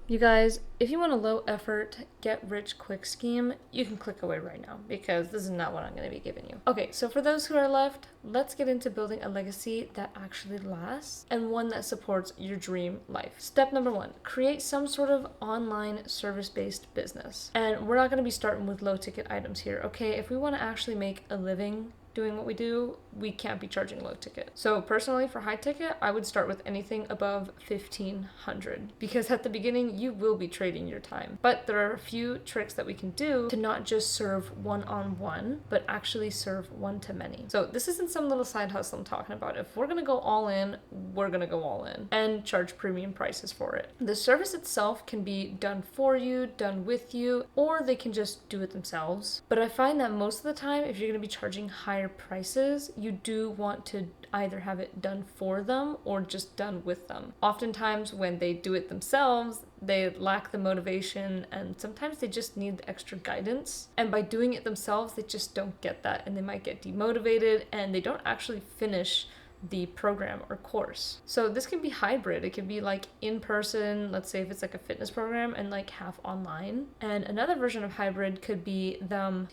You guys, if you want a low effort, get rich quick scheme, you can click away right now because this is not what I'm going to be giving you. Okay, so for those who are left, let's get into building a legacy that actually lasts and one that supports your dream life. Step number 1, create some sort of online service-based business. And we're not going to be starting with low ticket items here, okay? If we want to actually make a living doing what we do, we can't be charging low ticket. So personally, for high ticket, I would start with anything above 1,500 because at the beginning you will be trading your time. But there are a few tricks that we can do to not just serve one-on-one, but actually serve one-to-many. So this isn't some little side hustle I'm talking about. If we're gonna go all in, we're gonna go all in and charge premium prices for it. The service itself can be done for you, done with you, or they can just do it themselves. But I find that most of the time, if you're gonna be charging higher prices, you do want to either have it done for them or just done with them. Oftentimes when they do it themselves, they lack the motivation and sometimes they just need the extra guidance. And by doing it themselves, they just don't get that and they might get demotivated and they don't actually finish the program or course. So this can be hybrid. It can be like in person, let's say if it's like a fitness program, and like half online. And another version of hybrid could be them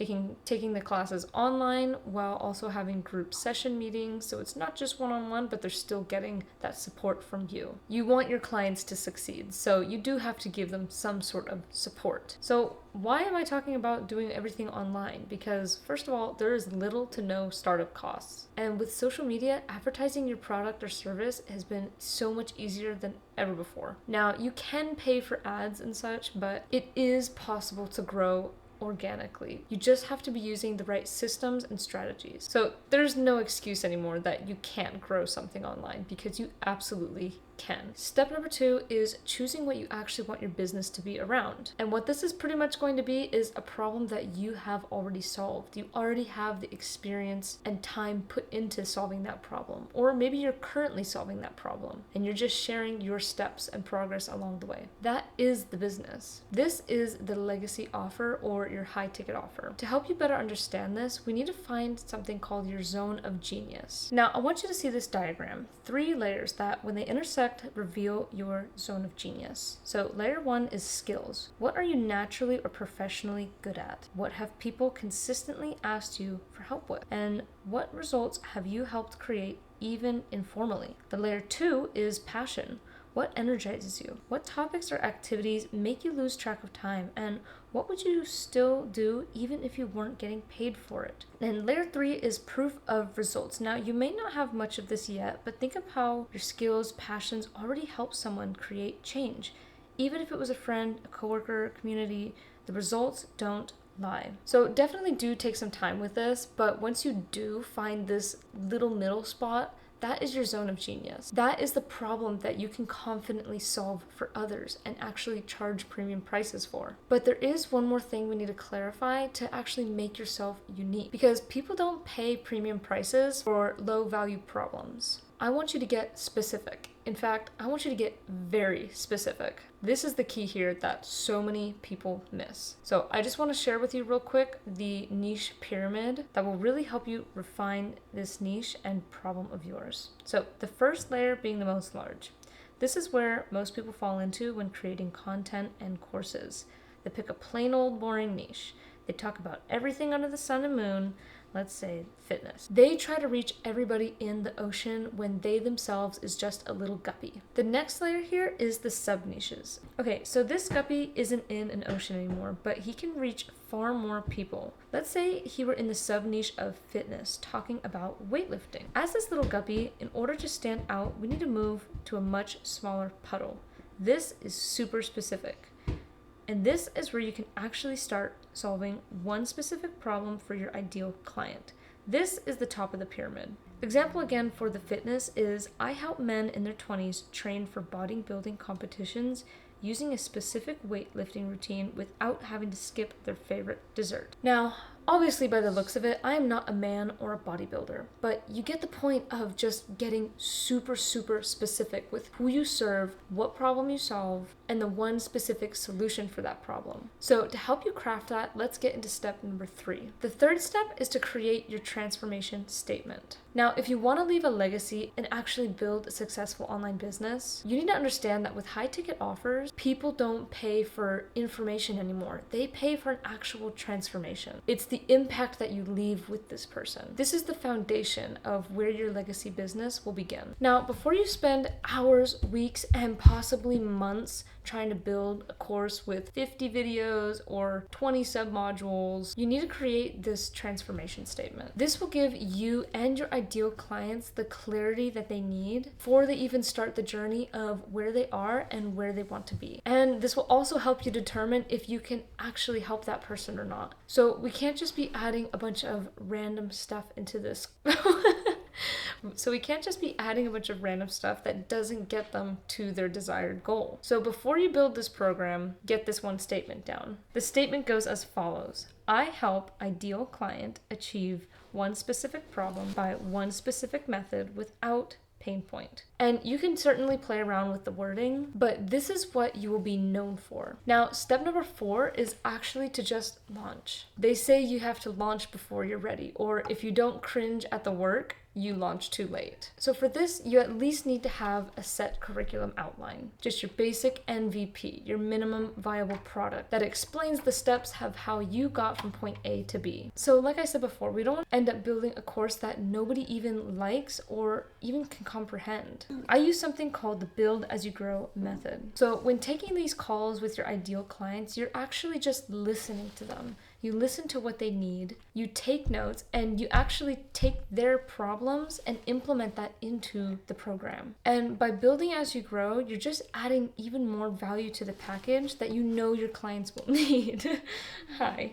taking the classes online while also having group session meetings. So it's not just one-on-one, but they're still getting that support from you. You want your clients to succeed, so you do have to give them some sort of support. So why am I talking about doing everything online? Because first of all, there is little to no startup costs. And with social media, advertising your product or service has been so much easier than ever before. Now, you can pay for ads and such, but it is possible to grow organically. You just have to be using the right systems and strategies. So there's no excuse anymore that you can't grow something online because you absolutely can. Step number 2 is choosing what you actually want your business to be around. And what this is pretty much going to be is a problem that you have already solved. You already have the experience and time put into solving that problem. Or maybe you're currently solving that problem and you're just sharing your steps and progress along the way. That is the business. This is the legacy offer or your high ticket offer. To help you better understand this, we need to find something called your zone of genius. Now, I want you to see this diagram. 3 layers that when they intersect reveal your zone of genius. So layer 1 is skills. What are you naturally or professionally good at? What have people consistently asked you for help with? And what results have you helped create even informally? The layer 2 is passion. What energizes you? What topics or activities make you lose track of time? And what would you still do even if you weren't getting paid for it? And layer 3 is proof of results. Now, you may not have much of this yet, but think of how your skills, passions already help someone create change. Even if it was a friend, a coworker, a community, the results don't lie. So definitely do take some time with this, but once you do find this little middle spot, that is your zone of genius. That is the problem that you can confidently solve for others and actually charge premium prices for. But there is one more thing we need to clarify to actually make yourself unique, because people don't pay premium prices for low value problems. I want you to get specific. In fact, I want you to get very specific. This is the key here that so many people miss. So I just want to share with you real quick the niche pyramid that will really help you refine this niche and problem of yours. So the first layer being the most large. This is where most people fall into when creating content and courses. They pick a plain old boring niche. They talk about everything under the sun and moon. Let's say fitness. They try to reach everybody in the ocean when they themselves is just a little guppy. The next layer here is the sub-niches. Okay, so this guppy isn't in an ocean anymore, but he can reach far more people. Let's say he were in the sub-niche of fitness, talking about weightlifting. As this little guppy, in order to stand out, we need to move to a much smaller puddle. This is super specific. And this is where you can actually start solving one specific problem for your ideal client. This is the top of the pyramid. Example again for the fitness is I help men in their 20s train for bodybuilding competitions using a specific weightlifting routine without having to skip their favorite dessert. Now, Obviously, by the looks of it, I am not a man or a bodybuilder, but you get the point of just getting super, super specific with who you serve, what problem you solve, and the one specific solution for that problem. So to help you craft that, let's get into step number 3. The third step is to create your transformation statement. Now, if you want to leave a legacy and actually build a successful online business, you need to understand that with high ticket offers, people don't pay for information anymore. They pay for an actual transformation. It's the impact that you leave with this person. This is the foundation of where your legacy business will begin. Now, before you spend hours, weeks, and possibly months trying to build a course with 50 videos or 20 submodules, you need to create this transformation statement. This will give you and your ideal clients the clarity that they need before they even start the journey of where they are and where they want to be. And this will also help you determine if you can actually help that person or not. So we can't just be adding a bunch of random stuff into this. So we can't just be adding a bunch of random stuff that doesn't get them to their desired goal. So before you build this program, get this one statement down. The statement goes as follows. I help ideal client achieve one specific problem by one specific method without pain point. And you can certainly play around with the wording, but this is what you will be known for. Now, step number 4 is actually to just launch. They say you have to launch before you're ready, or if you don't cringe at the work, you launch too late. So for this, you at least need to have a set curriculum outline, just your basic MVP, your minimum viable product that explains the steps of how you got from point A to B. So like I said before, we don't end up building a course that nobody even likes or even can comprehend. I use something called the build as you grow method. So when taking these calls with your ideal clients, you're actually just listening to them. You listen to what they need, you take notes, and you actually take their problems and implement that into the program. And by building as you grow, you're just adding even more value to the package that you know your clients will need. Hi.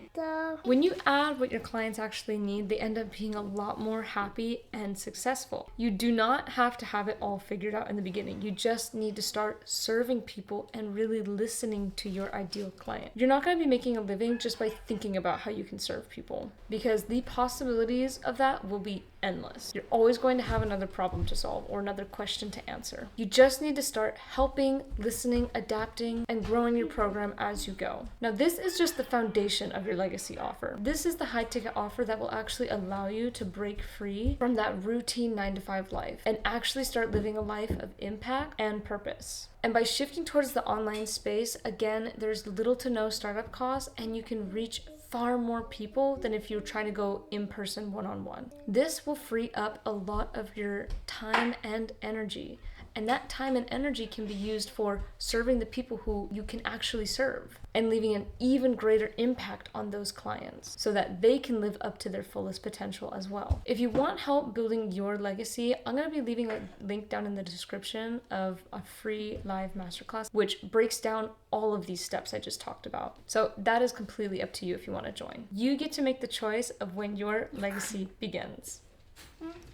When you add what your clients actually need, they end up being a lot more happy and successful. You do not have to have it all figured out in the beginning. You just need to start serving people and really listening to your ideal client. You're not going to be making a living just by thinking about how you can serve people, because the possibilities of that will be endless. You're always going to have another problem to solve or another question to answer. You just need to start helping, listening, adapting, and growing your program as you go. Now, this is just the foundation of your legacy offer. This is the high ticket offer that will actually allow you to break free from that routine 9-to-5 life and actually start living a life of impact and purpose. And by shifting towards the online space, again, there's little to no startup costs, and you can reach far more people than if you're trying to go in person one-on-one. This will free up a lot of your time and energy. And that time and energy can be used for serving the people who you can actually serve and leaving an even greater impact on those clients so that they can live up to their fullest potential as well. If you want help building your legacy, I'm going to be leaving a link down in the description of a free live masterclass, which breaks down all of these steps I just talked about. So that is completely up to you if you want to join. You get to make the choice of when your legacy begins.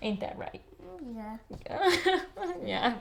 Ain't that right? Yeah. Yeah.